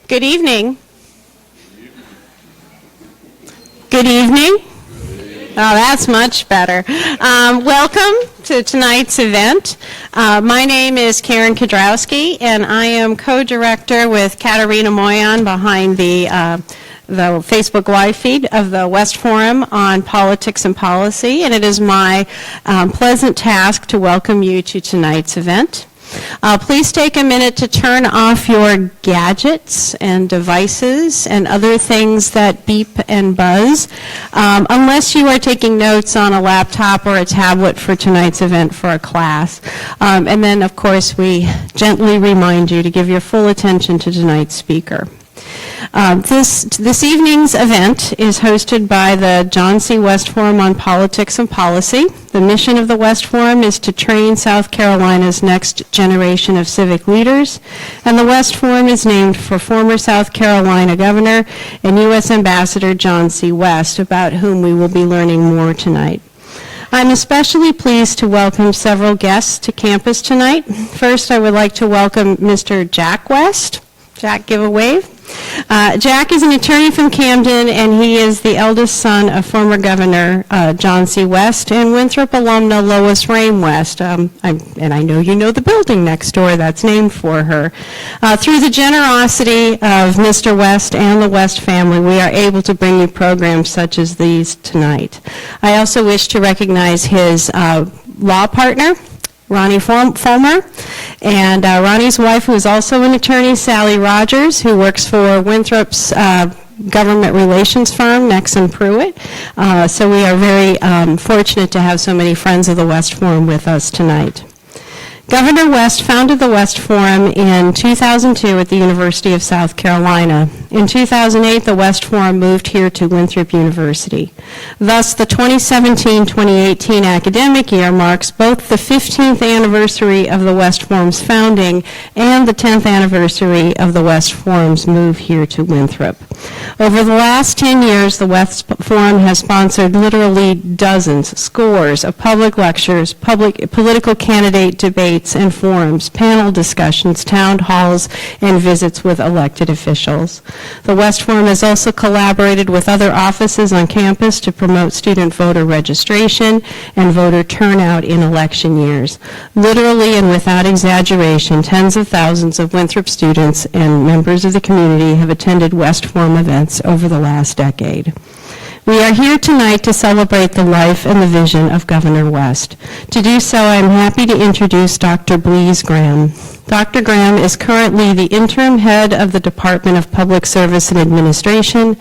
Good evening. Good evening. Oh, that's much better. Welcome to tonight's event. My name is Karen Kudrowski, and I am co-director with Katarina Moyan behind the Facebook Live feed of the West Forum on Politics and Policy, and it is my pleasant task to welcome you to tonight's event. Please take a minute to turn off your gadgets and devices and other things that beep and buzz, unless you are taking notes on a laptop or a tablet for tonight's event for a class. And then, of course, we gently remind you to give your full attention to tonight's speaker. This evening's event is hosted by the John C. West Forum on Politics and Policy. The mission of the West Forum is to train South Carolina's next generation of civic leaders, and the West Forum is named for former South Carolina Governor and U.S. Ambassador John C. West, about whom we will be learning more tonight. I'm especially pleased to welcome several guests to campus tonight. First, I would like to welcome Mr. Jack West. Jack, give a wave. Jack is an attorney from Camden, and he is the eldest son of former Governor John C. West and Winthrop alumna Lois Rame West. And I know you know the building next door that's named for her. Through the generosity of Mr. West and the West family, we are able to bring you programs such as these tonight. I also wish to recognize his law partner, Ronnie Fulmer, and Ronnie's wife, who is also an attorney, Sally Rogers, who works for Winthrop's government relations firm, Nexon Pruitt. So we are very fortunate to have so many friends of the West Forum with us tonight. Governor West founded the West Forum in 2002 at the University of South Carolina. In 2008, the West Forum moved here to Winthrop University. Thus, the 2017-2018 academic year marks both the 15th anniversary of the West Forum's founding and the 10th anniversary of the West Forum's move here to Winthrop. Over the last 10 years, the West Forum has sponsored literally dozens, scores of public lectures, political candidate debates and forums, panel discussions, town halls, and visits with elected officials. The West Forum has also collaborated with other offices on campus to promote student voter registration and voter turnout in election years. Literally and without exaggeration, tens of thousands of Winthrop students and members of the community have attended West Forum events over the last decade. We are here tonight to celebrate the life and the vision of Governor West. To do so, I am happy to introduce Dr. Blease Graham. Dr. Graham is currently the interim head of the Department of Public Service and Administration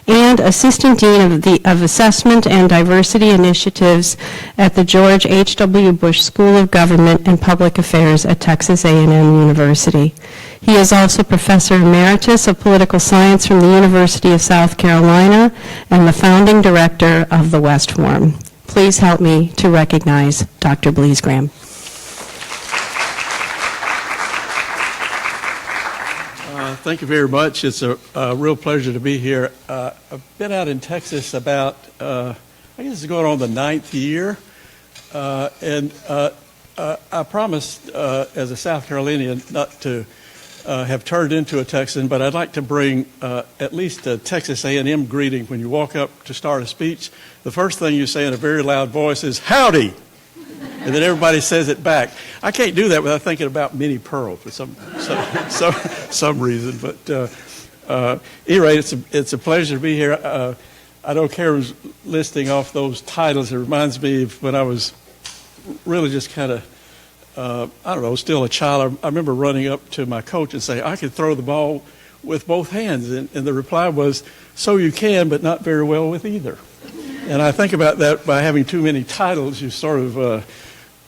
and Assistant Dean of Assessment and Diversity Initiatives at the George H.W. Bush School of Government and Public Affairs at Texas A&M University. He is also Professor Emeritus of Political Science from the University of South Carolina and the founding director of the West Forum. Please help me to recognize Dr. Blease Graham. Thank you very much. It's a real pleasure to be here. I've been out in Texas about, I guess it's going on the 9th year. And I promised as a South Carolinian not to have turned into a Texan, but I'd like to bring at least a Texas A&M greeting. When you walk up to start a speech, the first thing you say in a very loud voice is, "Howdy!" And then everybody says it back. I can't do that without thinking about Minnie Pearl for some reason. But Anyway, it's a pleasure to be here. I know Karen's listing off those titles. It reminds me of when I was really just kind of, I don't know, still a child. I remember running up to my coach and saying, I could throw the ball with both hands. And the reply was, so you can, but not very well with either. And I think about that by having too many titles, you sort of,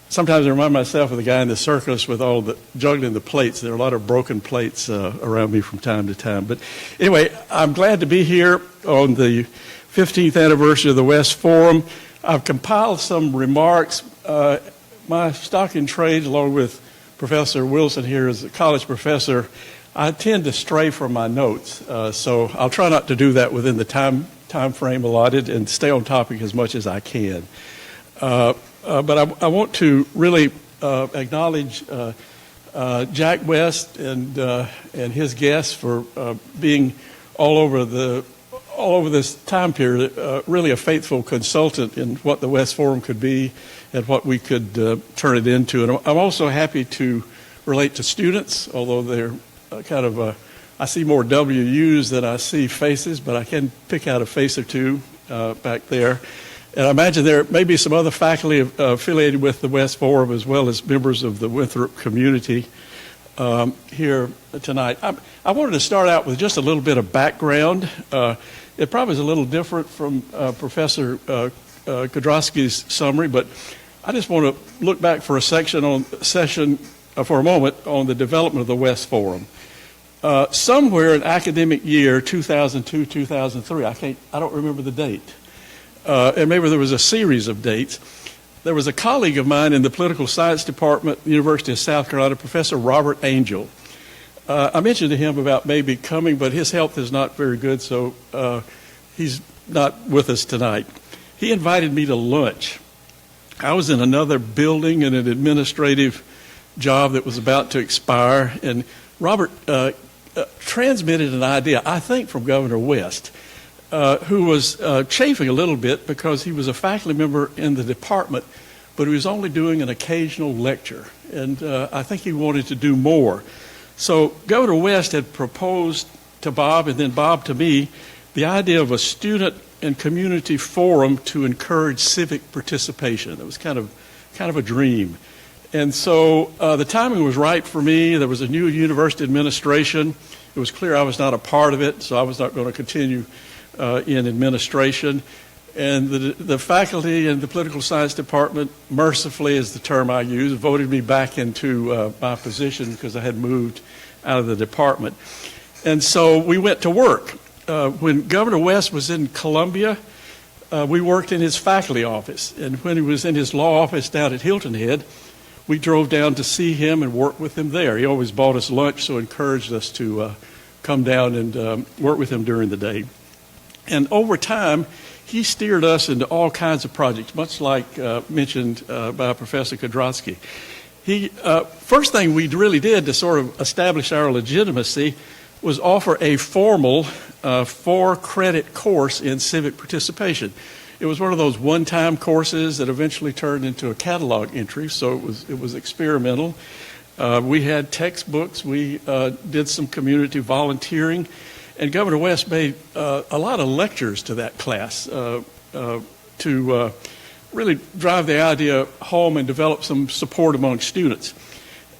sometimes I remind myself of the guy in the circus with all the juggling the plates. There are a lot of broken plates around me from time to time. But anyway, I'm glad to be here on the 15th anniversary of the West Forum. I've compiled some remarks. My stock in trade, along with Professor Wilson here as a college professor, I tend to stray from my notes. So I'll try not to do that within the time frame allotted and stay on topic as much as I can. But I want to really acknowledge Jack West and his guests for being all over this time period, really a faithful consultant in what the West Forum could be and what we could turn it into. And I'm also happy to relate to students, although they're kind of, I see more WUs than I see faces, but I can pick out a face or two back there. And I imagine there may be some other faculty affiliated with the West Forum as well as members of the Winthrop community here tonight. I wanted to start out with just a little bit of background. It probably is a little different from Professor Kudrowski's summary, but I just want to look back for for a moment on the development of the West Forum. Somewhere in academic year 2002, 2003, I don't remember the date, and maybe there was a series of dates. There was a colleague of mine in the political science department, University of South Carolina, Professor Robert Angel. I mentioned to him about maybe coming, but his health is not very good, so he's not with us tonight. He invited me to lunch. I was in another building in an administrative job that was about to expire, and Robert transmitted an idea, I think from Governor West, who was chafing a little bit because he was a faculty member in the department, but he was only doing an occasional lecture, and I think he wanted to do more. So Governor West had proposed to Bob and then Bob to me the idea of a student and community forum to encourage civic participation. It was kind of a dream. And so the timing was right for me. There was a new university administration. It was clear I was not a part of it, so I was not going to continue in administration. And the faculty in the political science department, mercifully is the term I use, voted me back into my position because I had moved out of the department. And so we went to work. When Governor West was in Columbia, we worked in his faculty office. And when he was in his law office down at Hilton Head, we drove down to see him and work with him there. He always bought us lunch, so encouraged us to come down and work with him during the day. And over time, he steered us into all kinds of projects, much like mentioned by Professor Kudrowski. First thing we really did to sort of establish our legitimacy was offer a formal 4-credit course in civic participation. It was one of those one-time courses that eventually turned into a catalog entry, so it was experimental. We had textbooks. We did some community volunteering. And Governor West made a lot of lectures to that class to really drive the idea home and develop some support among students.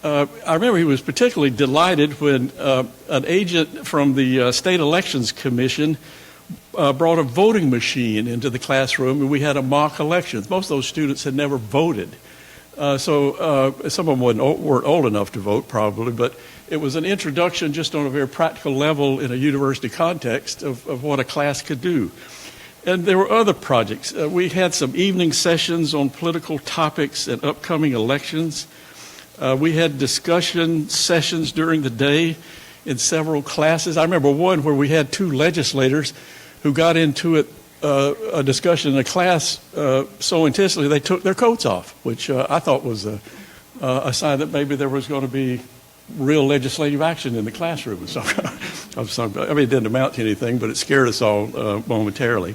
I remember he was particularly delighted when an agent from the State Elections Commission brought a voting machine into the classroom, and we had a mock election. Most of those students had never voted. So some of them weren't old enough to vote, probably, but it was an introduction just on a very practical level in a university context of what a class could do. And there were other projects. We had some evening sessions on political topics and upcoming elections. We had discussion sessions during the day in several classes. I remember one where we had 2 legislators who got into it, a discussion in a class so intensely they took their coats off, which I thought was a sign that maybe there was going to be real legislative action in the classroom. I mean, it didn't amount to anything, but it scared us all momentarily.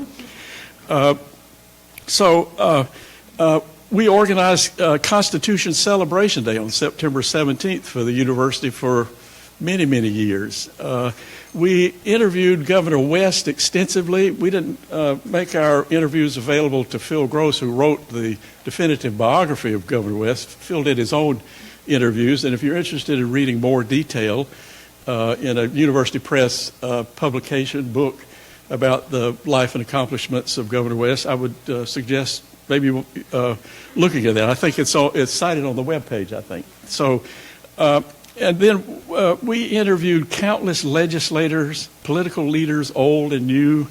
We organized Constitution Celebration Day on September 17th for the university for many, many years. We interviewed Governor West extensively. We didn't make our interviews available to Phil Gross, who wrote the definitive biography of Governor West. Phil did his own interviews, and if you're interested in reading more detail in a University Press publication book about the life and accomplishments of Governor West, I would suggest maybe looking at that. I think it's cited on the webpage, I think. So, and then we interviewed countless legislators, political leaders, old and new.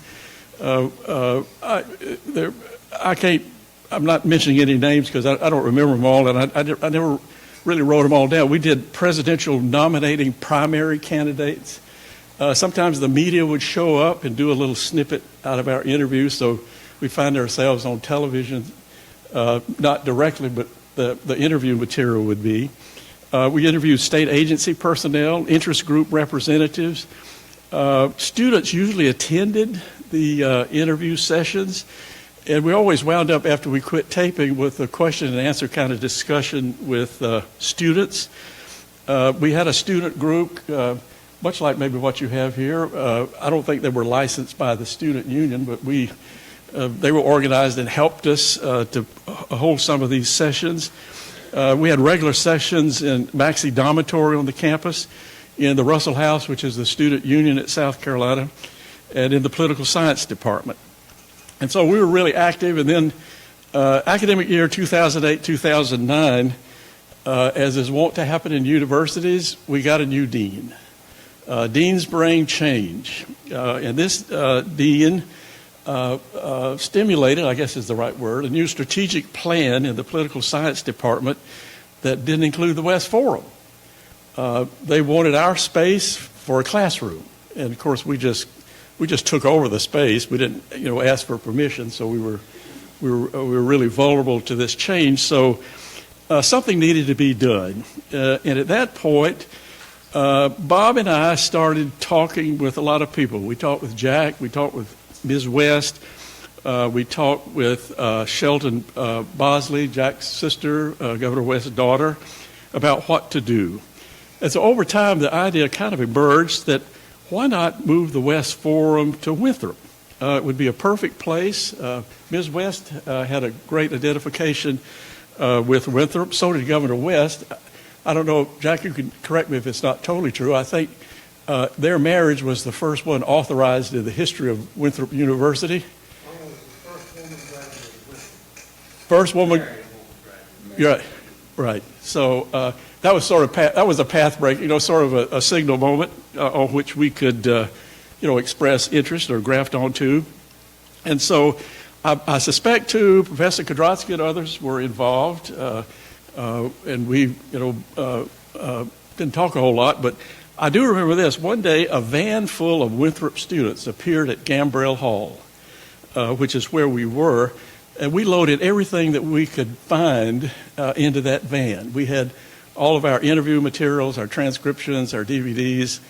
I'm not mentioning any names because I don't remember them all, and I never really wrote them all down. We did presidential nominating primary candidates. Sometimes the media would show up and do a little snippet out of our interview, so we find ourselves on television, not directly, but the interview material would be. We interviewed state agency personnel, interest group representatives. Students usually attended the interview sessions, and we always wound up after we quit taping with a question and answer kind of discussion with students. We had a student group, much like maybe what you have here. I don't think they were licensed by the student union, but they were organized and helped us to hold some of these sessions. We had regular sessions in Maxey Dormitory on the campus, in the Russell House, which is the student union at South Carolina, and in the political science department. And so we were really active. And then academic year 2008-2009, as is wont to happen in universities, we got a new dean. Deans bring change. And this dean stimulated, I guess is the right word, a new strategic plan in the political science department that didn't include the West Forum. They wanted our space for a classroom, and of course we just took over the space. We didn't, ask for permission, so we were really vulnerable to this change. So something needed to be done, and at that point, Bob and I started talking with a lot of people. We talked with Jack. We talked with Ms. West. We talked with Shelton Bosley, Jack's sister, Governor West's daughter, about what to do. And so over time, the idea kind of emerged that why not move the West Forum to Winthrop? It would be a perfect place. Ms. West had a great identification with Winthrop. So did Governor West. I don't know, Jack, you can correct me if it's not totally true. I think their marriage was the first one authorized in the history of Winthrop University. First woman. Yeah, right. So that was that was a path break, sort of a signal moment on which we could, express interest or graft onto. And so I suspect too, Professor Kudrotsky and others were involved, and we, didn't talk a whole lot, but I do remember this. One day, a van full of Winthrop students appeared at Gambrell Hall, which is where we were, and we loaded everything that we could find into that van. We had all of our interview materials, our transcriptions, our DVDs,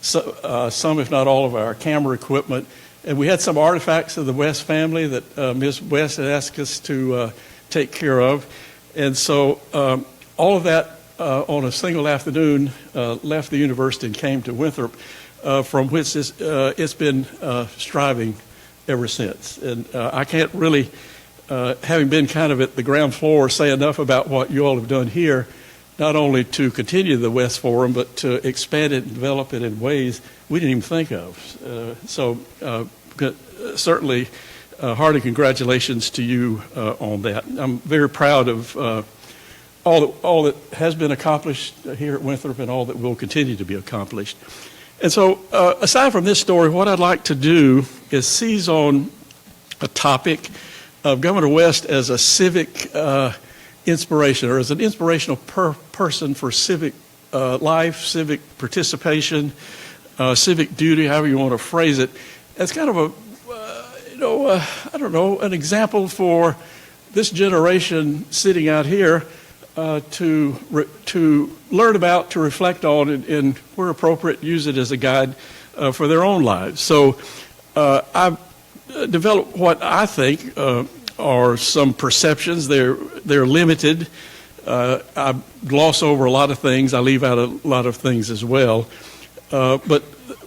some, if not all, of our camera equipment, and we had some artifacts of the West family that Ms. West had asked us to take care of. And so all of that on a single afternoon left the university and came to Winthrop, from which it's been striving ever since. And I can't really, having been kind of at the ground floor, say enough about what you all have done here, not only to continue the West Forum, but to expand it and develop it in ways we didn't even think of. So certainly, hearty congratulations to you on that. I'm very proud of all that has been accomplished here at Winthrop and all that will continue to be accomplished. And so, aside from this story, what I'd like to do is seize on a topic of Governor West as a civic inspiration, or as an inspirational person for civic life, civic participation, civic duty, however you want to phrase it. It's kind of an example for this generation sitting out here to learn about, to reflect on, and where appropriate, use it as a guide for their own lives. So I've developed what I think are some perceptions. They're limited, I gloss over a lot of things. I leave out a lot of things as well. But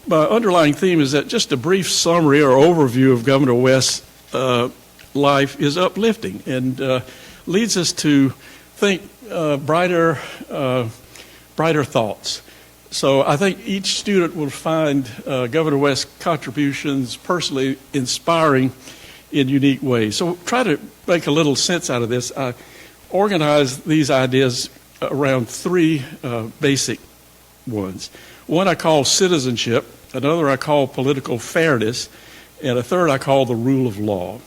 my underlying theme is that just a brief summary or overview of Governor West's life is uplifting and leads us to think brighter thoughts. So I think each student will find Governor West's contributions personally inspiring in unique ways. So try to make a little sense out of this. I organized these ideas around three basic ones. One I call citizenship, another I call political fairness, and a third I call the rule of law.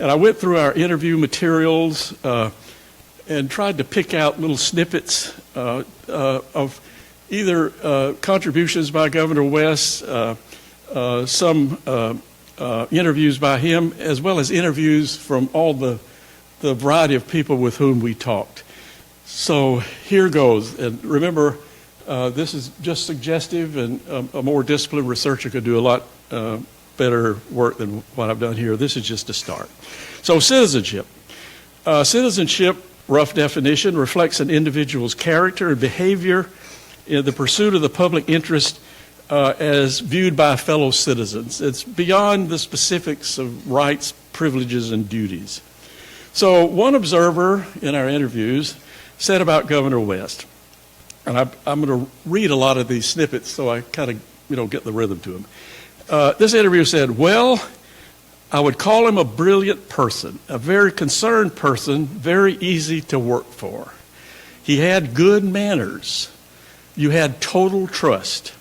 And I went through our interview materials and tried to pick out little snippets of either contributions by Governor West, some interviews by him, as well as interviews from all the variety of people with whom we talked. So here goes. And remember, this is just suggestive, and a more disciplined researcher could do a lot better work than what I've done here. This is just a start. So citizenship. Citizenship, rough definition, reflects an individual's character and behavior in the pursuit of the public interest as viewed by fellow citizens. It's beyond the specifics of rights, privileges, and duties. So one observer in our interviews said about Governor West, and I'm going to read a lot of these snippets so I kind of get the rhythm to them. This interviewer said, "Well, I would call him a brilliant person, a very concerned person, very easy to work for. He had good manners. You had total trust.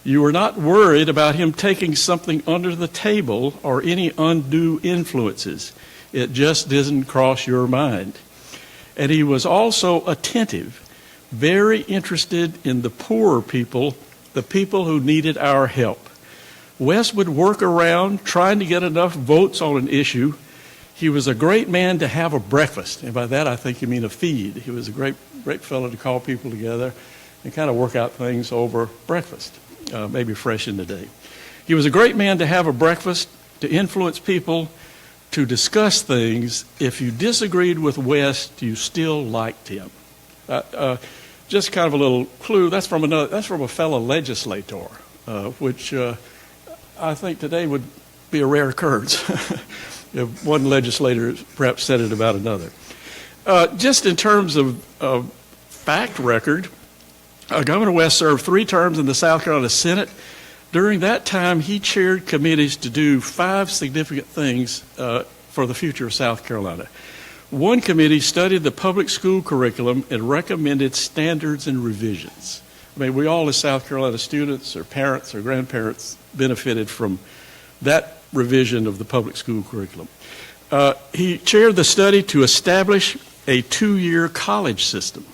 You were not worried about him taking something under the table or any undue influences. It just didn't cross your mind. And he was also attentive, very interested in the poorer people, the people who needed our help. West would work around trying to get enough votes on an issue. He was a great man to have a breakfast." And by that I think you mean a feed. He was a great fellow to call people together and kind of work out things over breakfast, maybe fresh in the day. He was a great man to have a breakfast, to influence people, to discuss things. If you disagreed with West, you still liked him. Just kind of a little clue. That's from a fellow legislator, which I think today would be a rare occurrence. If one legislator perhaps said it about another. Just in terms of fact record, Governor West served 3 terms in the South Carolina Senate. During that time, he chaired committees to do 5 significant things for the future of South Carolina. One committee studied the public school curriculum and recommended standards and revisions. I mean, we all as South Carolina students or parents or grandparents benefited from that revision of the public school curriculum. He chaired the study to establish a 2-year college system,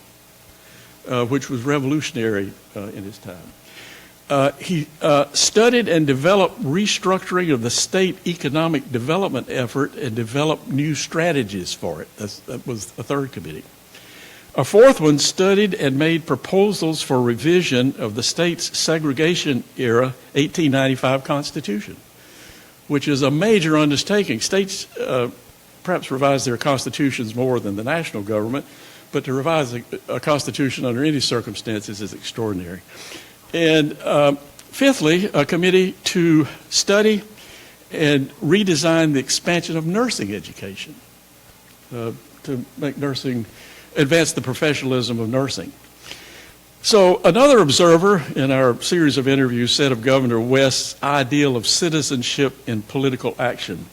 which was revolutionary in his time. He studied and developed restructuring of the state economic development effort and developed new strategies for it. That was a 3rd committee. A 4th one studied and made proposals for revision of the state's segregation era 1895 Constitution, which is a major undertaking. States perhaps revise their constitutions more than the national government, but to revise a constitution under any circumstances is extraordinary. And fifthly, a committee to study and redesign the expansion of nursing education to make nursing, advance the professionalism of nursing. So another observer in our series of interviews said of Governor West's ideal of citizenship in political action,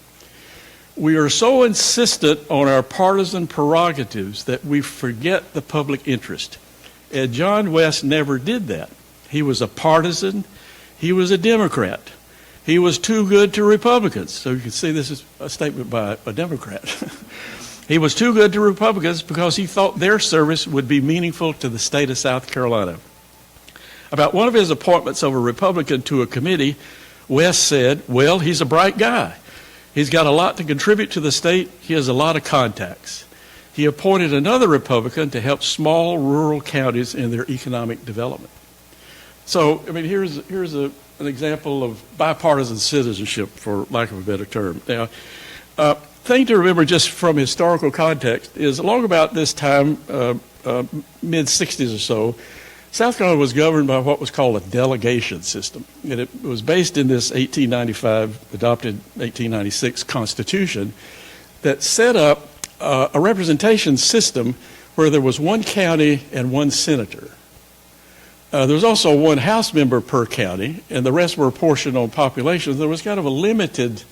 "We are so insistent on our partisan prerogatives that we forget the public interest. And John West never did that. He was a partisan. He was a Democrat. He was too good to Republicans." So you can see this is a statement by a Democrat. "He was too good to Republicans because he thought their service would be meaningful to the state of South Carolina." About one of his appointments of a Republican to a committee, West said, "Well, he's a bright guy. He's got a lot to contribute to the state. He has a lot of contacts." He appointed another Republican to help small rural counties in their economic development. So, I mean, here's an example of bipartisan citizenship, for lack of a better term. Now, thing to remember just from historical context is along about this time, mid-'60s or so, South Carolina was governed by what was called a delegation system. And it was based in this 1895, adopted 1896 Constitution that set up a representation system where there was one county and one senator. There was also one House member per county, and the rest were apportioned on population. There was kind of a limited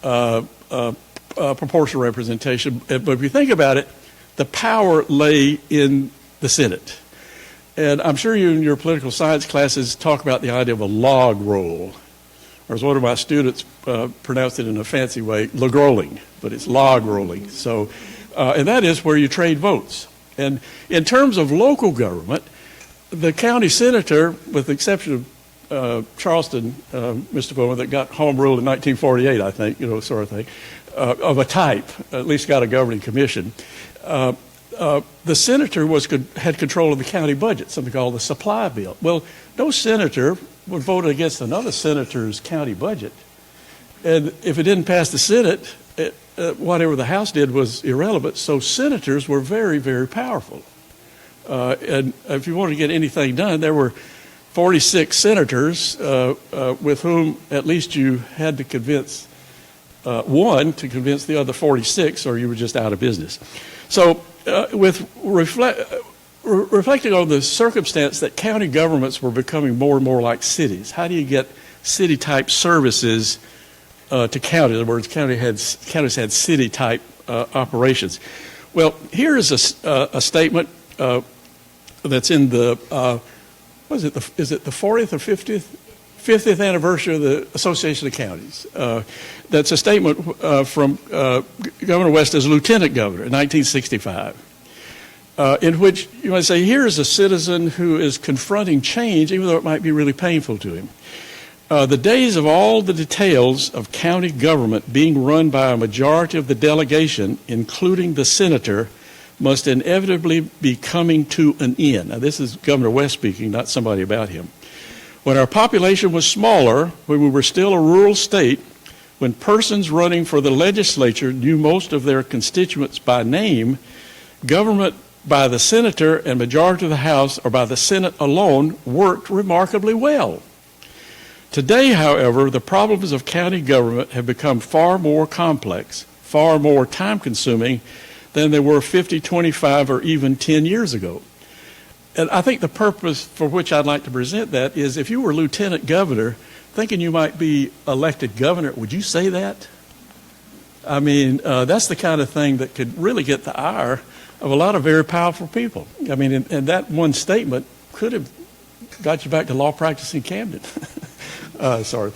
proportional representation. But if you think about it, the power lay in the Senate. And I'm sure you in your political science classes talk about the idea of a log roll. Or as one of my students pronounced it in a fancy way, logrolling, but it's log rolling. So, and that is where you trade votes. And in terms of local government, the county senator, with the exception of Charleston, Mr. Bowman, that got home rule in 1948, I think, sort of thing, of a type, at least got a governing commission. The senator had control of the county budget, something called the supply bill. Well, no senator would vote against another senator's county budget. And if it didn't pass the Senate, whatever the House did was irrelevant. So senators were very, very powerful. And if you wanted to get anything done, there were 46 senators with whom at least you had to convince one to convince the other 46, or you were just out of business. So with reflecting on the circumstance that county governments were becoming more and more like cities, how do you get city-type services to county? In other words, counties had city-type operations. Well, here is a statement that's in the, is it the 40th or 50th anniversary of the Association of Counties. That's a statement from Governor West as lieutenant governor in 1965, in which you might say, here is a citizen who is confronting change, even though it might be really painful to him. The days of all the details of county government being run by a majority of the delegation, including the senator, must inevitably be coming to an end. Now, this is Governor West speaking, not somebody about him. When our population was smaller, when we were still a rural state, when persons running for the legislature knew most of their constituents by name, government by the senator and majority of the House or by the Senate alone worked remarkably well. Today, however, the problems of county government have become far more complex, far more time-consuming than they were 50, 25, or even 10 years ago. And I think the purpose for which I'd like to present that is if you were lieutenant governor, thinking you might be elected governor, would you say that? I mean, that's the kind of thing that could really get the ire of a lot of very powerful people. I mean, and that one statement could have got you back to law practice in Camden. Sorry.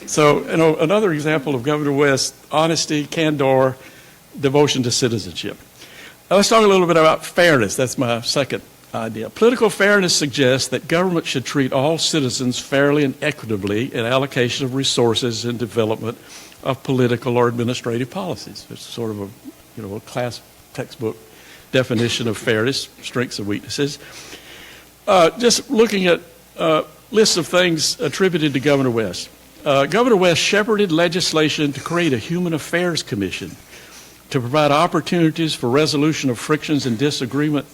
So, another example of Governor West's honesty, candor, devotion to citizenship. Now, let's talk a little bit about fairness. That's my second idea. Political fairness suggests that government should treat all citizens fairly and equitably in allocation of resources and development of political or administrative policies. It's sort of a class textbook definition of fairness, strengths and weaknesses. Just looking at lists of things attributed to Governor West. Governor West shepherded legislation to create a Human Affairs Commission to provide opportunities for resolution of frictions and disagreement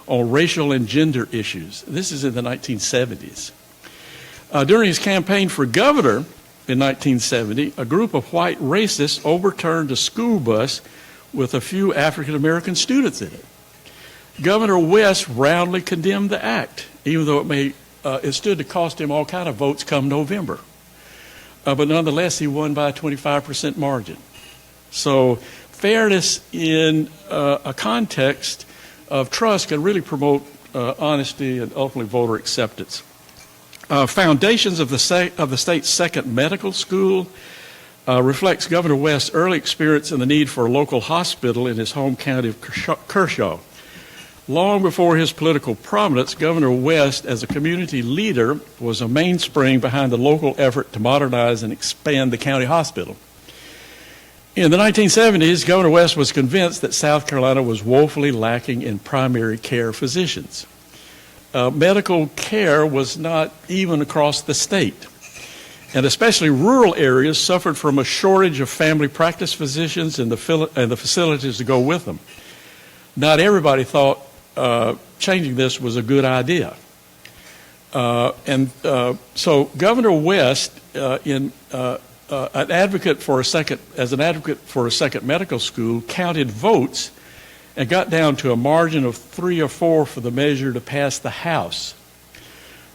on racial and gender issues. This is in the 1970s. During his campaign for governor in 1970, a group of white racists overturned a school bus with a few African-American students in it. Governor West roundly condemned the act, even though it stood to cost him all kind of votes come November. But nonetheless, he won by a 25% margin. So fairness in a context of trust can really promote honesty and ultimately voter acceptance. Foundations of the state's second medical school reflects Governor West's early experience in the need for a local hospital in his home county of Kershaw. Long before his political prominence, Governor West, as a community leader, was a mainspring behind the local effort to modernize and expand the county hospital. In the 1970s, Governor West was convinced that South Carolina was woefully lacking in primary care physicians. Medical care was not even across the state, and especially rural areas suffered from a shortage of family practice physicians and the facilities to go with them. Not everybody thought changing this was a good idea. So Governor West, an advocate for a second medical school, counted votes and got down to a margin of 3 or 4 for the measure to pass the House.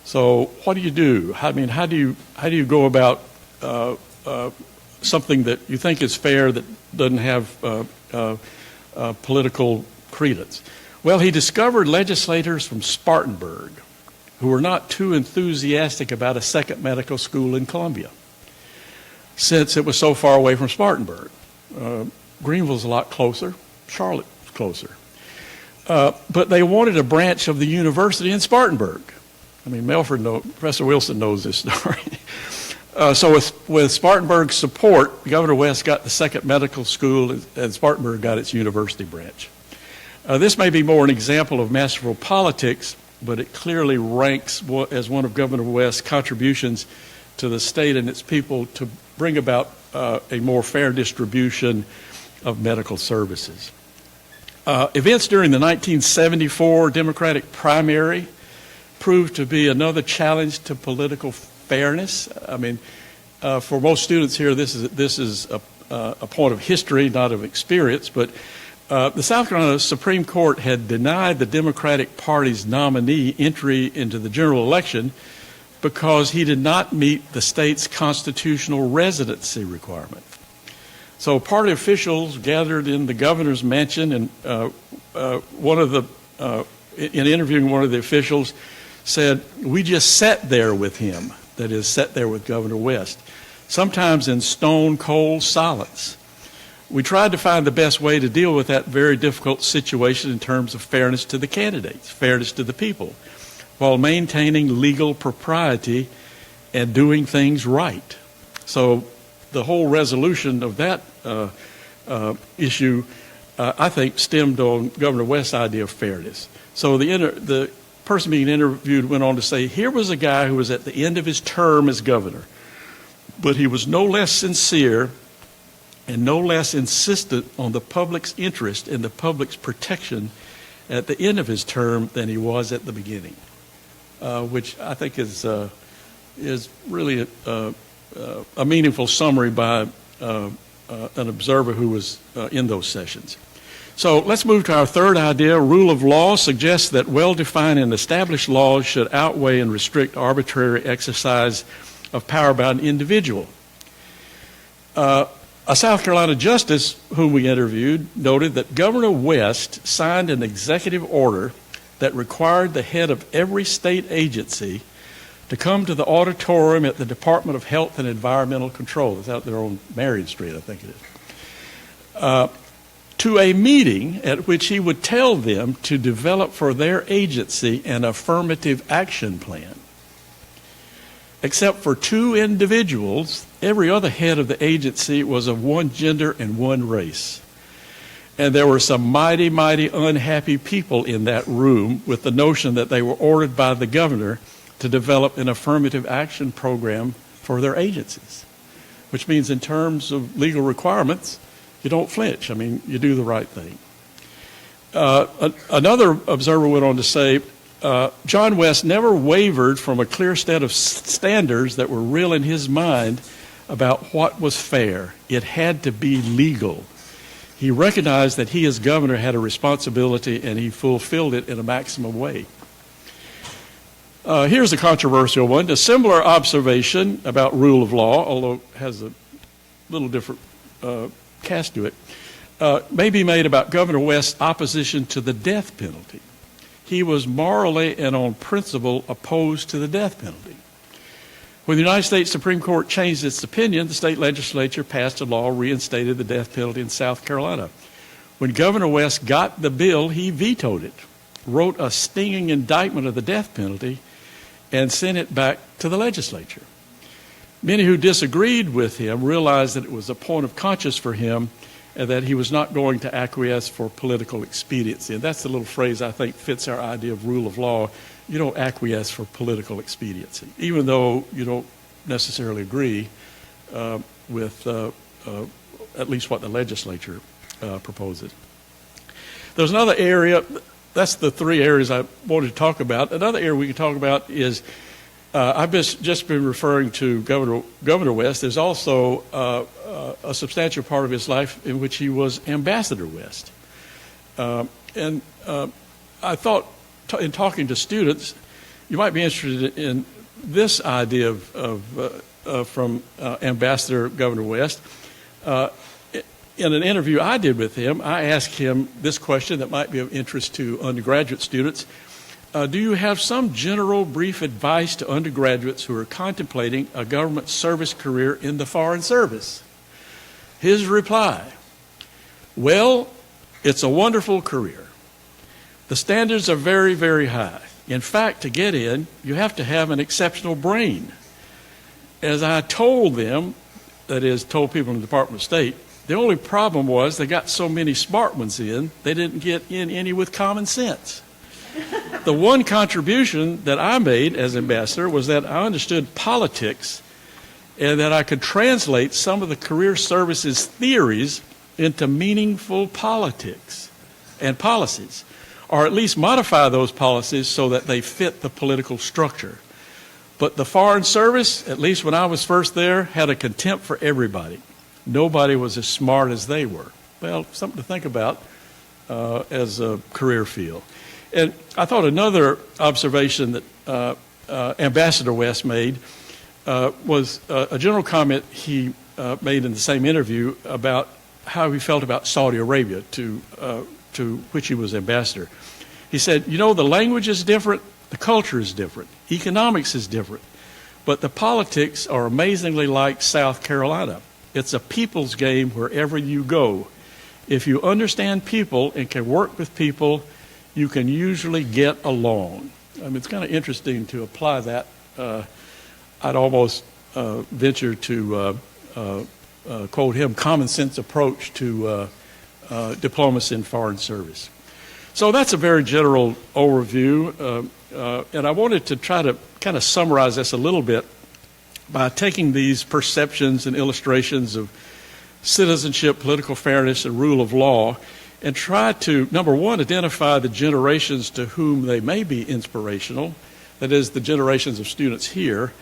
So what do you do? I mean, how do you go about something that you think is fair that doesn't have political credence? Well, he discovered legislators from Spartanburg who were not too enthusiastic about a second medical school in Columbia, since it was so far away from Spartanburg. Greenville's a lot closer. Charlotte's closer. But they wanted a branch of the university in Spartanburg. I mean, Professor Wilson knows this story. So with Spartanburg's support, Governor West got the second medical school, and Spartanburg got its university branch. This may be more an example of masterful politics, but it clearly ranks as one of Governor West's contributions to the state and its people to bring about a more fair distribution of medical services. Events during the 1974 Democratic primary proved to be another challenge to political fairness. I mean, for most students here, this is a point of history, not of experience, but the South Carolina Supreme Court had denied the Democratic Party's nominee entry into the general election because he did not meet the state's constitutional residency requirement. So party officials gathered in the governor's mansion, and in interviewing one of the officials, said, "We just sat there with him," that is, sat there with Governor West, sometimes in stone cold silence. We tried to find the best way to deal with that very difficult situation in terms of fairness to the candidates, fairness to the people, while maintaining legal propriety and doing things right. So the whole resolution of that issue, I think, stemmed on Governor West's idea of fairness. So the person being interviewed went on to say, here was a guy who was at the end of his term as governor, but he was no less sincere and no less insistent on the public's interest and the public's protection at the end of his term than he was at the beginning, which I think is really a meaningful summary by an observer who was in those sessions. So let's move to our third idea. Rule of law suggests that well-defined and established laws should outweigh and restrict arbitrary exercise of power by an individual. A South Carolina justice whom we interviewed noted that Governor West signed an executive order that required the head of every state agency to come to the auditorium at the Department of Health and Environmental Control. It's out there on Marion Street, I think it is. To a meeting at which he would tell them to develop for their agency an affirmative action plan. Except for 2 individuals, every other head of the agency was of one gender and one race. And there were some mighty, mighty unhappy people in that room with the notion that they were ordered by the governor to develop an affirmative action program for their agencies, which means in terms of legal requirements, you don't flinch. I mean, you do the right thing. Another observer went on to say, John West never wavered from a clear set of standards that were real in his mind about what was fair. It had to be legal. He recognized that he as governor had a responsibility, and he fulfilled it in a maximum way. Here's a controversial one. A similar observation about rule of law, although it has a little different cast to it, may be made about Governor West's opposition to the death penalty. He was morally and on principle opposed to the death penalty. When the United States Supreme Court changed its opinion, the state legislature passed a law reinstated the death penalty in South Carolina. When Governor West got the bill, he vetoed it, wrote a stinging indictment of the death penalty, and sent it back to the legislature. Many who disagreed with him realized that it was a point of conscience for him and that he was not going to acquiesce for political expediency. And that's the little phrase I think fits our idea of rule of law. You don't acquiesce for political expediency, even though you don't necessarily agree with at least what the legislature proposes. There's another area that's the three areas I wanted to talk about. Another area we can talk about is I've just been referring to Governor West. There's also a substantial part of his life in which he was Ambassador West. And I thought in talking to students, you might be interested in this idea from Ambassador Governor West. In an interview I did with him, I asked him this question that might be of interest to undergraduate students. Do you have some general brief advice to undergraduates who are contemplating a government service career in the Foreign Service? His reply, well, it's a wonderful career. The standards are very, very high. In fact, to get in, you have to have an exceptional brain. As I told them, that is, told people in the Department of State, the only problem was they got so many smart ones in, they didn't get in any with common sense. The one contribution that I made as ambassador was that I understood politics and that I could translate some of the career services theories into meaningful politics and policies, or at least modify those policies so that they fit the political structure. But the Foreign Service, at least when I was first there, had a contempt for everybody. Nobody was as smart as they were. Well, something to think about as a career field. And I thought another observation that Ambassador West made was a general comment he made in the same interview about how he felt about Saudi Arabia, to which he was ambassador. He said, you know, the language is different, the culture is different, economics is different, but the politics are amazingly like South Carolina. It's a people's game wherever you go. If you understand people and can work with people, you can usually get along. I mean, it's kind of interesting to apply that. I'd almost venture to quote him, common sense approach to diplomacy in foreign service. So that's a very general overview, and I wanted to try to kind of summarize this a little bit by taking these perceptions and illustrations of citizenship, political fairness, and rule of law, and try to, number one, identify the generations to whom they may be inspirational, that is, the generations of students here,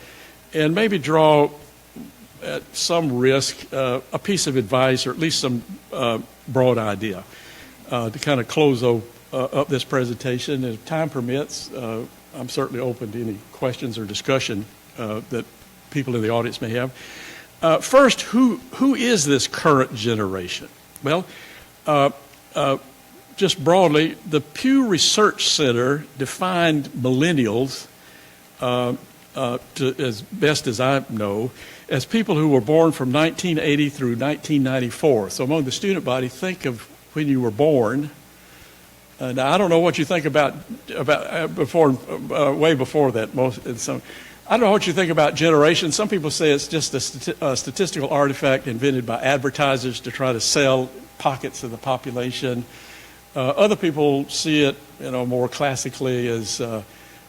and maybe draw, at some risk, a piece of advice or at least some broad idea to kind of close up this presentation. And if time permits, I'm certainly open to any questions or discussion that people in the audience may have. First, who is this current generation? Well, just broadly, the Pew Research Center defined millennials, as best as I know, as people who were born from 1980 through 1994. So among the student body, think of when you were born. Now, I don't know what you think about before, way before that. I don't know what you think about generation. Some people say it's just a statistical artifact invented by advertisers to try to sell pockets of the population. Other people see it, more classically as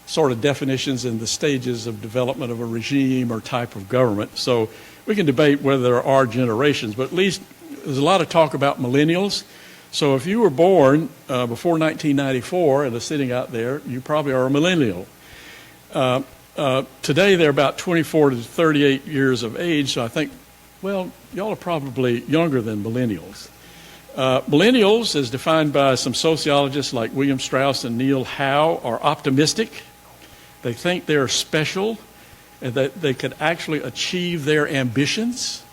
sort of definitions in the stages of development of a regime or type of government. So we can debate whether there are generations, but at least there's a lot of talk about millennials. So if you were born before 1994 and are sitting out there, you probably are a millennial. Today they're about 24 to 38 years of age, so I think, well, y'all are probably younger than millennials. Millennials, as defined by some sociologists like William Strauss and Neil Howe, are optimistic. They think they're special and that they could actually achieve their ambitions.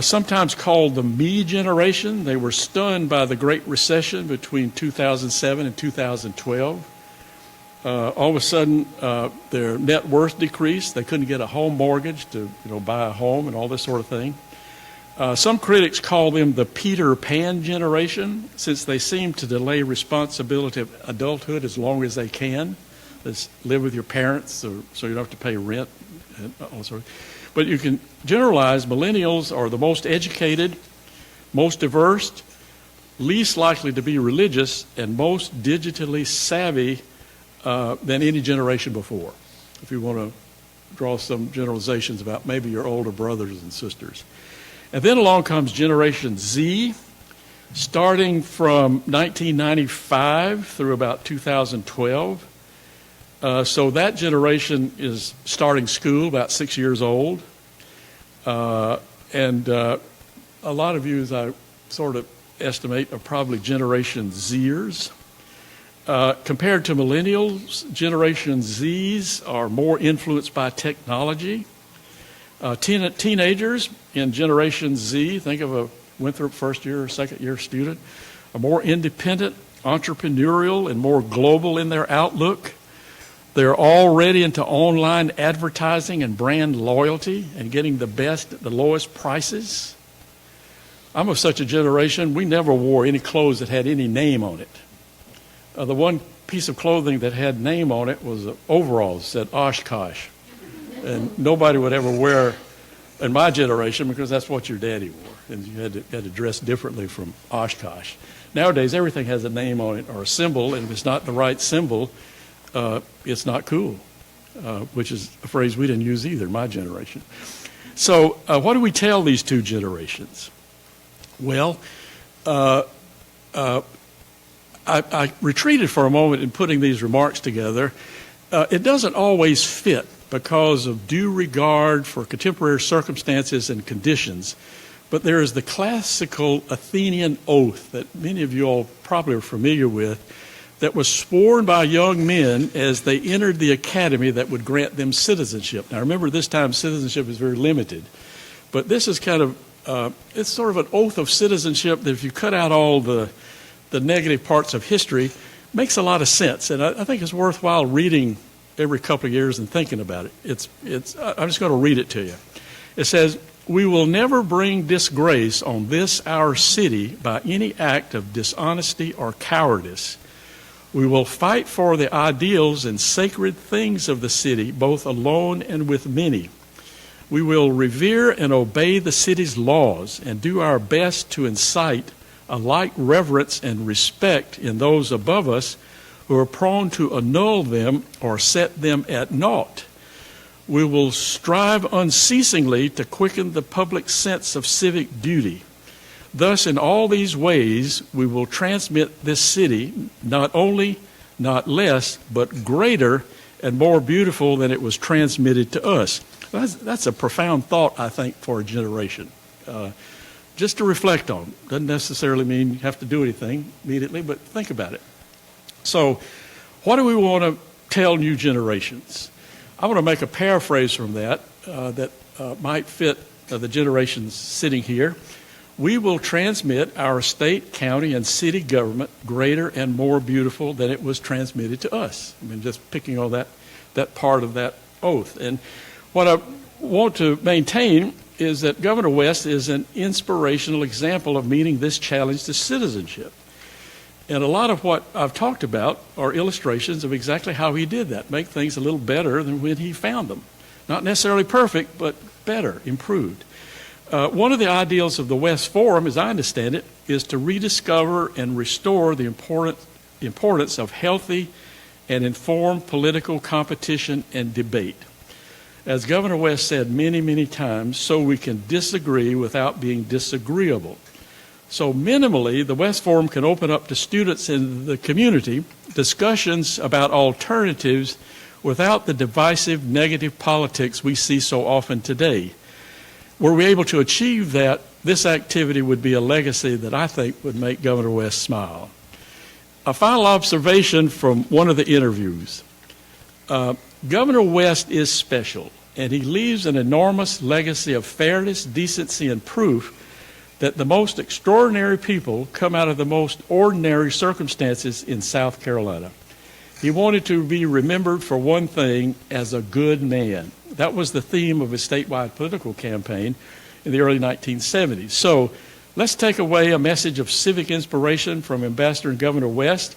Sometimes called the me generation, they were stunned by the Great Recession between 2007 and 2012. All of a sudden, their net worth decreased. They couldn't get a home mortgage to buy a home and all this sort of thing. Some critics call them the Peter Pan generation, since they seem to delay responsibility of adulthood as long as they can. Let's live with your parents so you don't have to pay rent and all sorts. But you can generalize millennials are the most educated, most diverse, least likely to be religious, and most digitally savvy than any generation before, if you want to draw some generalizations about maybe your older brothers and sisters. And then along comes Generation Z. starting from 1995 through about 2012. So that generation is starting school, about 6 years old. And a lot of you, as I sort of estimate, are probably Generation Zers. Compared to millennials, Generation Zs are more influenced by technology. Teenagers in Generation Z, think of a Winthrop first year or second year student, are more independent, entrepreneurial, and more global in their outlook. They're already into online advertising and brand loyalty and getting the best at the lowest prices. I'm of such a generation, we never wore any clothes that had any name on it. The one piece of clothing that had name on it was overalls that said Oshkosh. And nobody would ever wear, in my generation, because that's what your daddy wore. And you had to dress differently from Oshkosh. Nowadays, everything has a name on it or a symbol, and if it's not the right symbol, it's not cool, which is a phrase we didn't use either, my generation. So what do we tell these two generations? Well, I retreated for a moment in putting these remarks together. It doesn't always fit because of due regard for contemporary circumstances and conditions. But there is the classical Athenian oath that many of you all probably are familiar with that was sworn by young men as they entered the academy that would grant them citizenship. Now remember, this time citizenship is very limited. But this is kind of, it's sort of an oath of citizenship that if you cut out all the negative parts of history, makes a lot of sense. And I think it's worthwhile reading every couple of years and thinking about it. I'm just going to read it to you. It says, "We will never bring disgrace on this our city by any act of dishonesty or cowardice. We will fight for the ideals and sacred things of the city, both alone and with many. We will revere and obey the city's laws and do our best to incite a like reverence and respect in those above us who are prone to annul them or set them at naught. We will strive unceasingly to quicken the public sense of civic duty. Thus, in all these ways, we will transmit this city not only, not less, but greater and more beautiful than it was transmitted to us." That's a profound thought, I think, for a generation. Just to reflect on. Doesn't necessarily mean you have to do anything immediately, but think about it. So, what do we want to tell new generations? I want to make a paraphrase from that might fit the generations sitting here. We will transmit our state, county, and city government greater and more beautiful than it was transmitted to us. I mean, just picking on that part of that oath. And what I want to maintain is that Governor West is an inspirational example of meeting this challenge to citizenship. And a lot of what I've talked about are illustrations of exactly how he did that, make things a little better than when he found them. Not necessarily perfect, but better, improved. One of the ideals of the West Forum, as I understand it, is to rediscover and restore the importance of healthy and informed political competition and debate. As Governor West said many, many times, so we can disagree without being disagreeable. So minimally, the West Forum can open up to students in the community discussions about alternatives without the divisive, negative politics we see so often today. Were we able to achieve that, this activity would be a legacy that I think would make Governor West smile. A final observation from one of the interviews. Governor West is special, and he leaves an enormous legacy of fairness, decency, and proof that the most extraordinary people come out of the most ordinary circumstances in South Carolina. He wanted to be remembered for one thing, as a good man. That was the theme of his statewide political campaign in the early 1970s. So let's take away a message of civic inspiration from Ambassador and Governor West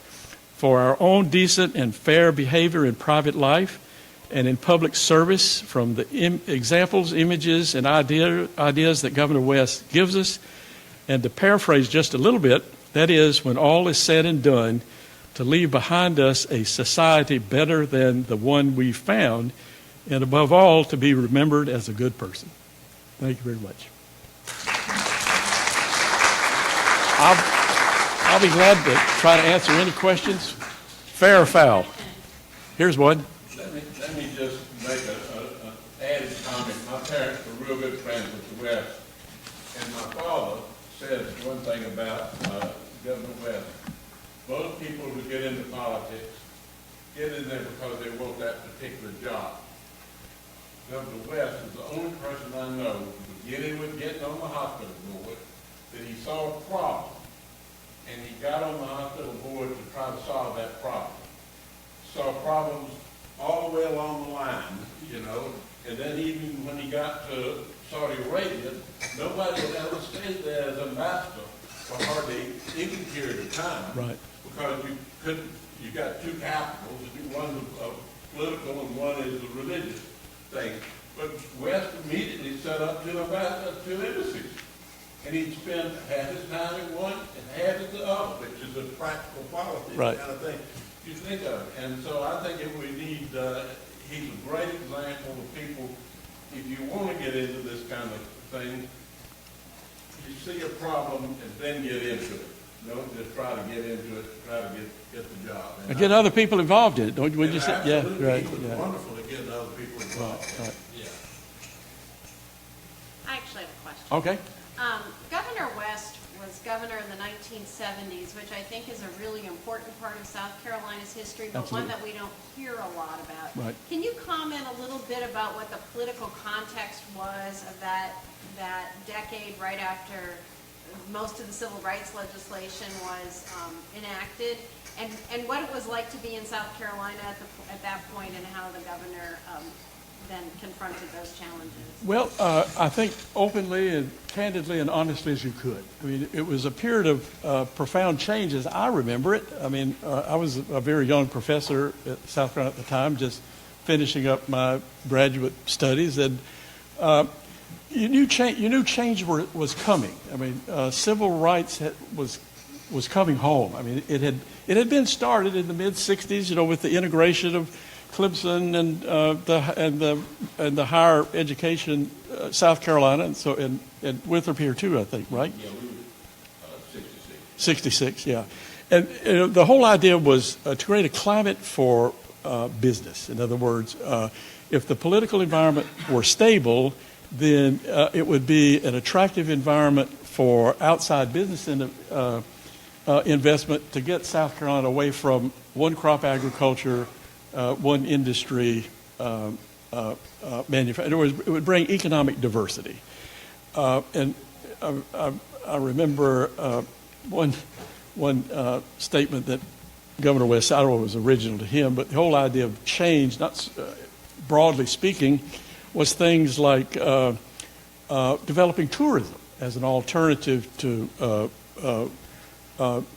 for our own decent and fair behavior in private life and in public service, from the examples, images, and ideas that Governor West gives us. And to paraphrase just a little bit, that is, when all is said and done, to leave behind us a society better than the one we found, and above all, to be remembered as a good person. Thank you very much. I'll be glad to try to answer any questions, fair or foul. Here's one. Let me just make an added comment. My parents were real good friends with the West, and my father said one thing about Governor West. Most people who get into politics get in there because they want that particular job. Governor West is the only person I know beginning with getting on the hospital board that he saw a problem, and he got on the hospital board to try to solve that problem. Saw problems all the way along the line, you know, and then even when he got to Saudi Arabia, nobody would ever stay there as ambassador for hardly any period of time. Right. Because you got two capitals, one's a political and one is a religious thing. But West immediately set up two embassies. And he'd spend half his time in one and half at the other, which is a practical policy kind of thing you think of. And so I think if we need, he's a great example of people, if you want to get into this kind of thing, you see a problem and then get into it. Don't just try to get into it, try to get the job. And get other people involved in it. Don't we just say, yeah, right. It was wonderful to get other people involved. Right. Yeah. I actually have a question. Okay. Governor West was governor in the 1970s, which I think is a really important part of South Carolina's history, but Absolutely. one that we don't hear a lot about. Right. Can you comment a little bit about what the political context was of that decade right after most of the civil rights legislation was enacted, and what it was like to be in South Carolina at that point, and how the governor then confronted those challenges? Well, I think openly and candidly and honestly as you could. I mean, it was a period of profound change as I remember it. I mean, I was a very young professor at South Carolina at the time, just finishing up my graduate studies, and you knew change was coming. I mean, civil rights was coming home. I mean, it had been started in the mid '60s, you know, with the integration of Clemson and the higher education, South Carolina, and so and Winthrop here too, I think, right? Yeah, we were 66. 66, yeah. And you know, the whole idea was to create a climate for business. In other words, if the political environment were stable, then it would be an attractive environment for outside business investment to get South Carolina away from one crop agriculture, one industry, manufacturing. It would bring economic diversity. And I remember one statement that Governor West, I don't know if it was original to him, but the whole idea of change, not broadly speaking, was things like developing tourism as an alternative to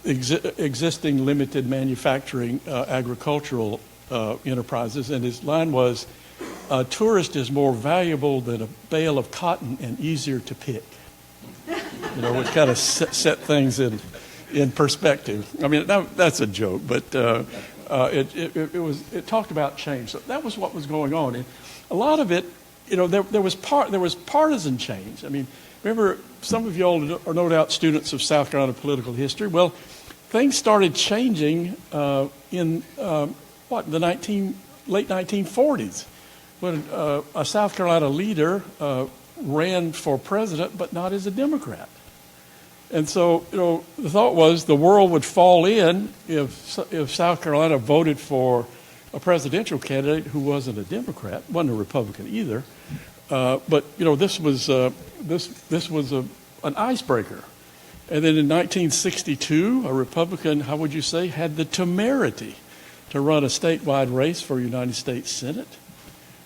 existing limited manufacturing agricultural enterprises. And his line was, tourist is more valuable than a bale of cotton and easier to pick. You know, which kind of set things in perspective. I mean, that's a joke, but it talked about change. So that was what was going on. And a lot of it, you know, there was partisan change. I mean, remember, some of you all are no doubt students of South Carolina political history. Well, things started changing in the late 1940s, when a South Carolina leader ran for president, but not as a Democrat. And so, you know, the thought was the world would fall in if South Carolina voted for a presidential candidate who wasn't a Democrat, wasn't a Republican either. But you know, this was an icebreaker. And then in 1962, a Republican, how would you say, had the temerity to run a statewide race for United States Senate.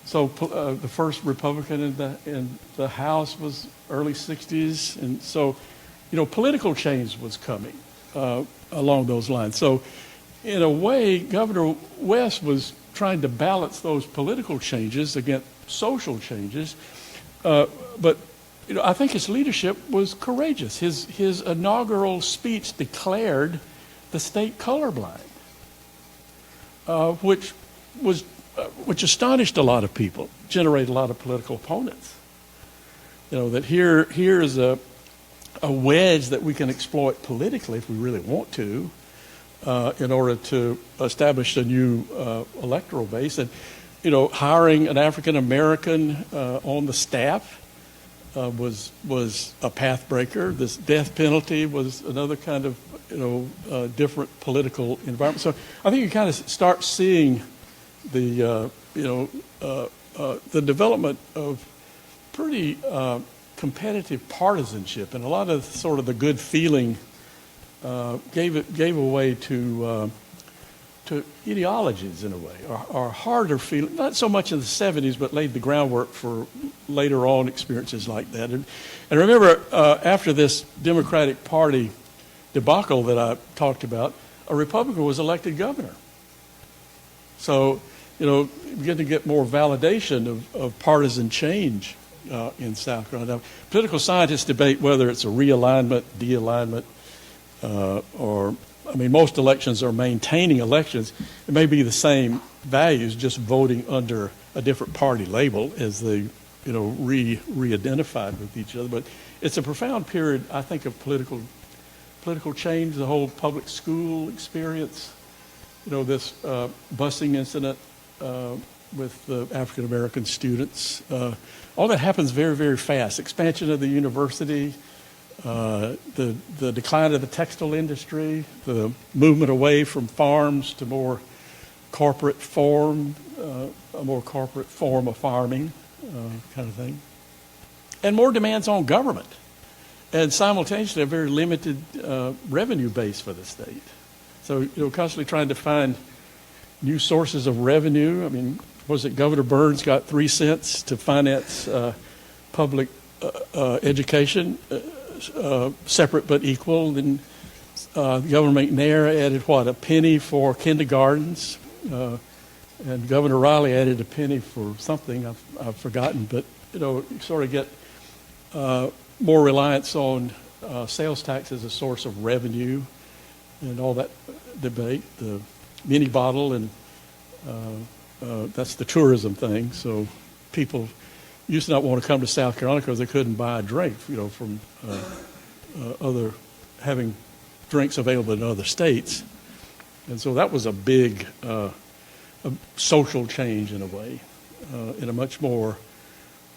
So the first Republican in the House was early 60s, and so, you know, political change was coming along those lines. So, in a way, Governor West was trying to balance those political changes against social changes, but you know, I think his leadership was courageous. His inaugural speech declared the state colorblind, which astonished a lot of people, generated a lot of political opponents. You know, that here is a a wedge that we can exploit politically if we really want to, in order to establish a new electoral base. And, hiring an African American on the staff was a path breaker. This death penalty was another kind of different political environment. So I think you kind of start seeing the development of pretty competitive partisanship, and a lot of sort of the good feeling gave away to ideologies in a way, or harder feeling, not so much in the 70s, but laid the groundwork for later on experiences like that. And remember, after this Democratic Party debacle that I talked about, a Republican was elected governor. So, you begin to get more validation of partisan change in South Carolina. Political scientists debate whether it's a realignment, de-alignment, most elections are maintaining elections. It may be the same values, just voting under a different party label as they, re-identified with each other. But it's a profound period, I think, of political change, the whole public school experience. This busing incident with the African American students. All that happens very, very fast. Expansion of the university, the decline of the textile industry, the movement away from farms to more corporate form, a more corporate form of farming, kind of thing. And more demands on government. And simultaneously a very limited revenue base for the state. So, constantly trying to find new sources of revenue. Was it Governor Burns got 3 cents to finance public education, separate but equal? And Governor McNair added, a penny for kindergartens? And Governor Riley added a penny for something I've forgotten. But, you sort of get more reliance on sales tax as a source of revenue and all that debate. The mini bottle, and that's the tourism thing. So people used to not want to come to South Carolina because they couldn't buy a drink, from having drinks available in other states. And so that was a big a social change in a way, in a much more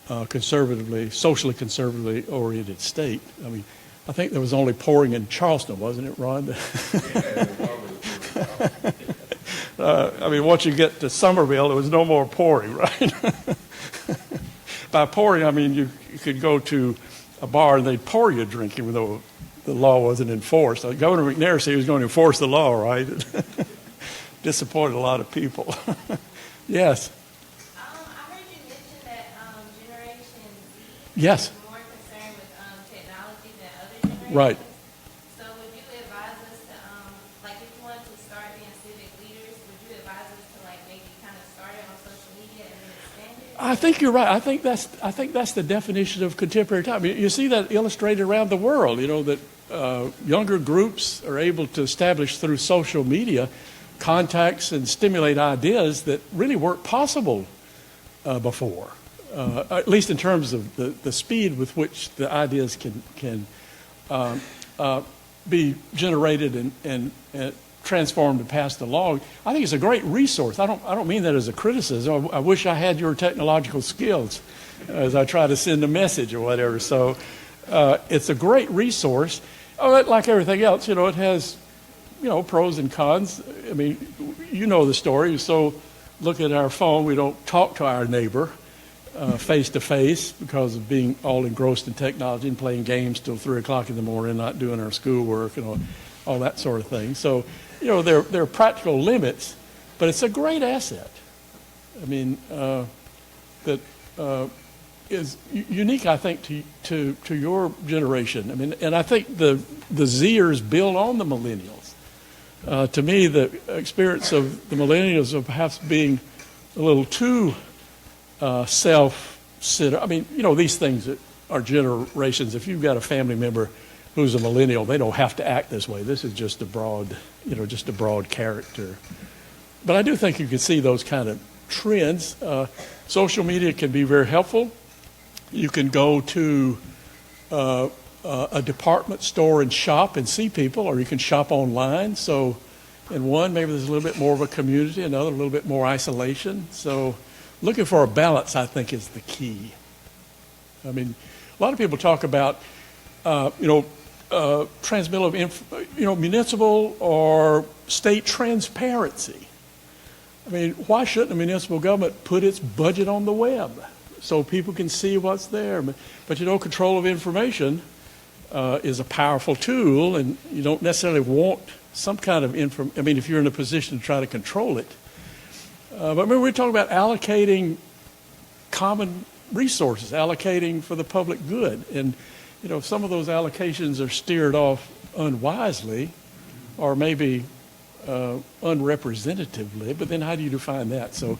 socially conservatively oriented state. I think there was only pouring in Charleston, wasn't it, Ron? Once you get to Somerville, there was no more pouring, right? By pouring, you could go to a bar and they'd pour you a drink, even though the law wasn't enforced. Governor McNair said he was going to enforce the law, right? Disappointed a lot of people. Yes. I heard you mention that Generation Z Yes. is more concerned with technology than other generations. Right. So would you advise us to, if you wanted to start being civic leaders, would you advise us to maybe kind of start it on social media and then expand it? I think you're right. I think that's the definition of contemporary time. You see that illustrated around the world. That younger groups are able to establish through social media contacts and stimulate ideas that really weren't possible before. At least in terms of the speed with which the ideas can be generated and transformed and passed along. I think it's a great resource. I don't mean that as a criticism. I wish I had your technological skills as I try to send a message or whatever. So it's a great resource. Like everything else, it has pros and cons. The story. So look at our phone. We don't talk to our neighbor face to face because of being all engrossed in technology and playing games till 3 o'clock in the morning, not doing our schoolwork and all that sort of thing. So, there are practical limits, but it's a great asset. That is unique, I think, to your generation. And I think the Zers build on the millennials. To me, the experience of the millennials of perhaps being a little too self-centered. These things that are generations. If you've got a family member who's a millennial, they don't have to act this way. This is just a broad character. But I do think you can see those kind of trends. Social media can be very helpful. You can go to a department store and shop and see people, or you can shop online. So in one, maybe there's a little bit more of a community, another a little bit more isolation. So looking for a balance, I think, is the key. I mean, a lot of people talk about, transmittal of, municipal or state transparency. I mean, why shouldn't a municipal government put its budget on the web so people can see what's there? But control of information is a powerful tool, and you don't necessarily want some kind of if you're in a position to try to control it. But remember, we're talking about allocating common resources, allocating for the public good. And, if some of those allocations are steered off unwisely or maybe unrepresentatively, but then how do you define that? So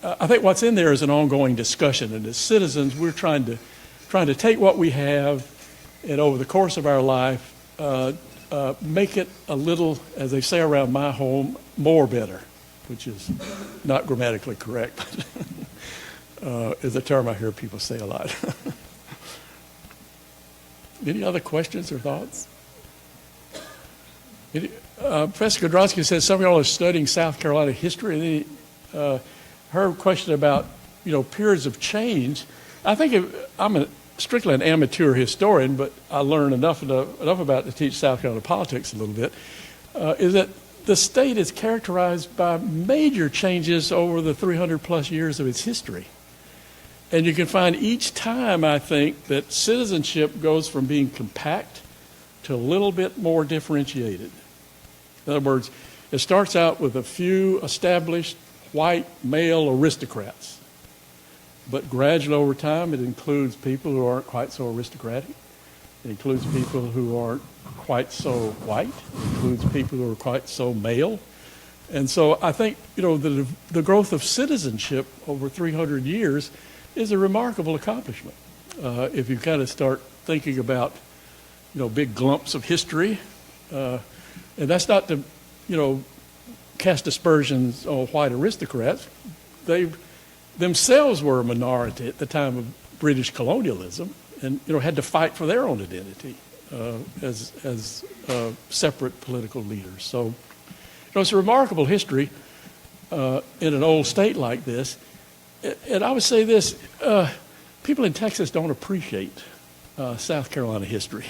I think what's in there is an ongoing discussion. And as citizens, we're trying to take what we have and over the course of our life, make it a little, as they say around my home, more better, which is not grammatically correct, but is a term I hear people say a lot. Any other questions or thoughts? Professor Godrowski says some of y'all are studying South Carolina history, and her question about periods of change. I think I'm strictly an amateur historian, but I learned enough about it to teach South Carolina politics a little bit. Is that the state is characterized by major changes over the 300 plus years of its history. And you can find each time, I think, that citizenship goes from being compact to a little bit more differentiated. In other words, it starts out with a few established white male aristocrats. But gradually over time, it includes people who aren't quite so aristocratic. It includes people who aren't quite so white. It includes people who are quite so male. And so I think, the growth of citizenship over 300 years is a remarkable accomplishment. If you kind of start thinking about, big glumps of history, and that's not to, cast aspersions on white aristocrats. They themselves were a minority at the time of British colonialism, and had to fight for their own identity as separate political leaders. So, it's a remarkable history in an old state like this. And I would say this, people in Texas don't appreciate South Carolina history.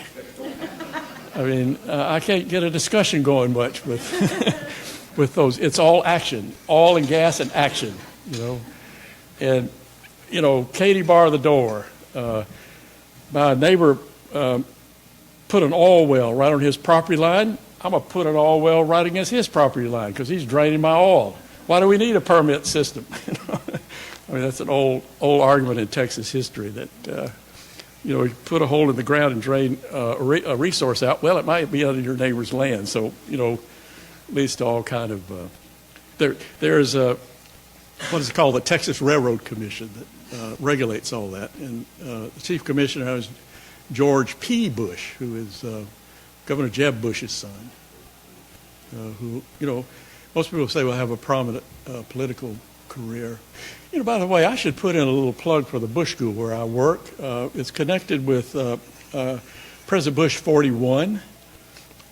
I mean, I can't get a discussion going much with with those. It's all action, oil and gas and action, And, Katie bar the door. My neighbor put an oil well right on his property line. I'm going to put an oil well right against his property line because he's draining my oil. Why do we need a permit system? I mean, that's an old argument in Texas history that, you put a hole in the ground and drain a resource out. Well, it might be under your neighbor's land. So, leads to all kind of, there's a, what is it called, the Texas Railroad Commission that regulates all that. And the chief commissioner is George P. Bush, who is Governor Jeb Bush's son, who, most people say will have a prominent political career. By the way, I should put in a little plug for the Bush School where I work. It's connected with President Bush 41,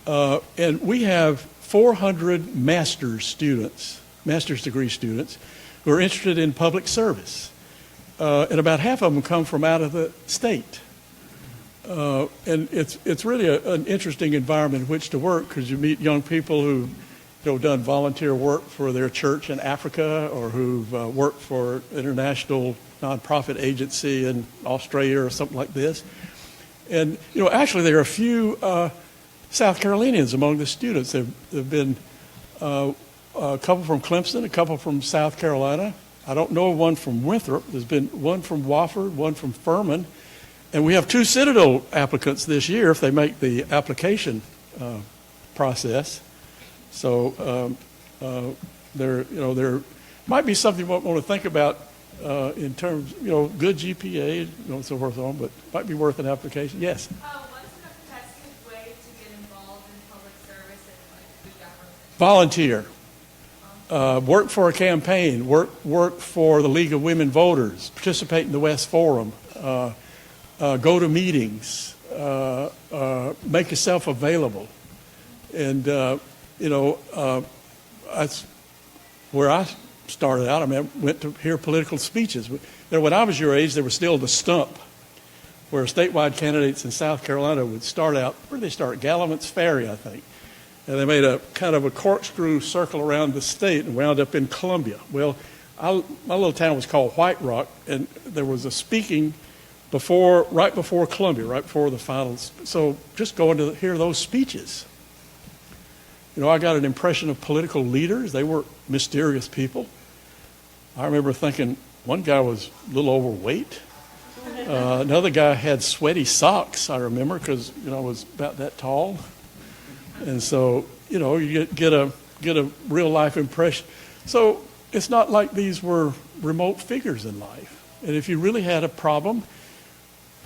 and we have 400 master's degree students who are interested in public service, and about half of them come from out of the state. And it's really an interesting environment in which to work because you meet young people who done volunteer work for their church in Africa or who've worked for an international nonprofit agency in Australia or something like this. And, actually there are a few South Carolinians among the students. There have been a couple from Clemson, a couple from South Carolina. I don't know one from Winthrop. There's been one from Wofford, one from Furman. And we have 2 Citadel applicants this year if they make the application process. So there might be something you want to think about in terms, good GPA, and so forth on, but might be worth an application. Yes? What's an effective way to get involved in public service and good government? Volunteer. Work for a campaign. Work for the League of Women Voters. Participate in the West Forum. Go to meetings. make yourself available. And, that's where I started out. I mean, I went to hear political speeches. When I was your age, there was still the stump, where statewide candidates in South Carolina would start out, where did they start? Gallivan's Ferry, I think. And they made a kind of a corkscrew circle around the state and wound up in Columbia. Well, my little town was called White Rock, and there was a speaking right before Columbia, right before the finals. So just going to hear those speeches. I got an impression of political leaders. They were mysterious people. I remember thinking one guy was a little overweight. Another guy had sweaty socks, I remember, because, I was about that tall. And so, you get a real life impression. So it's not like these were remote figures in life. And if you really had a problem,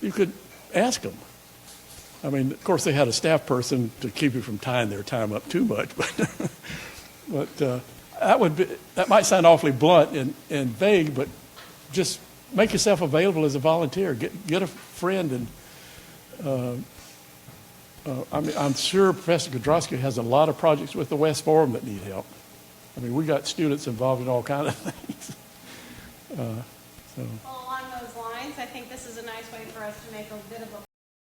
you could ask them. I mean, of course, they had a staff person to keep you from tying their time up too much, but that might sound awfully blunt and vague, but just make yourself available as a volunteer. Get a friend, and I'm sure Professor Kudrowski has a lot of projects with the West Forum that need help. I mean, we got students involved in all kinds of things. Well, along those lines, I think this is a nice way for us to make a bit of a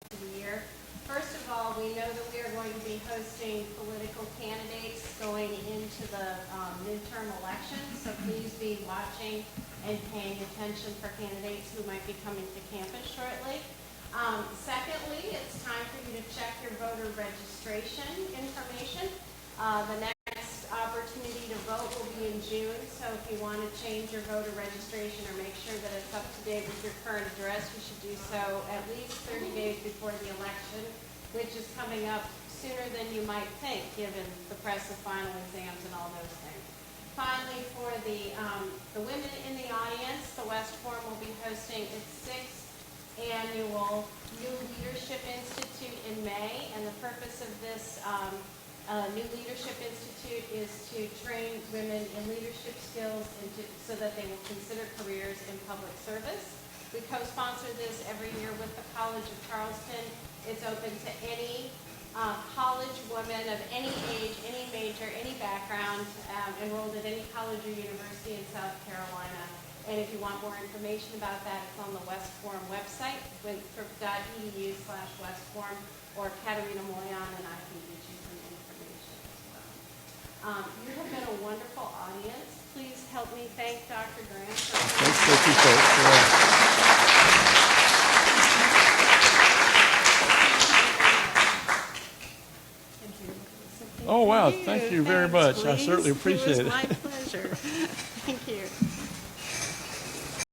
to the year. First of all, we know that we are going to be hosting political candidates going into the midterm elections, so please be watching and paying attention for candidates who might be coming to campus shortly. Secondly, it's time for you to check your voter registration information. The next opportunity to vote will be in June, so if you want to change your voter registration or make sure that it's up to date with your current address, you should do so at least 30 days before the election, which is coming up sooner than you might think, given the press of final exams and all those things. Finally, for the women in the audience, the West Forum will be hosting its 6th annual New Leadership Institute in May, and the purpose of this New Leadership Institute is to train women in leadership skills so that they will consider careers in public service. We co-sponsor this every year with the College of Charleston. It's open to any college woman of any age, any major, any background, enrolled at any college or university in South Carolina. And if you want more information about that, it's on the West Forum website, winthrop.edu/westforum, or Katerina Moyan and I can get you some information as well. You have been a wonderful audience. Please help me thank Dr. Graham for Thank you, folks. Thank Oh, wow. Thank you very much. I certainly appreciate it. It was my pleasure. Thank you.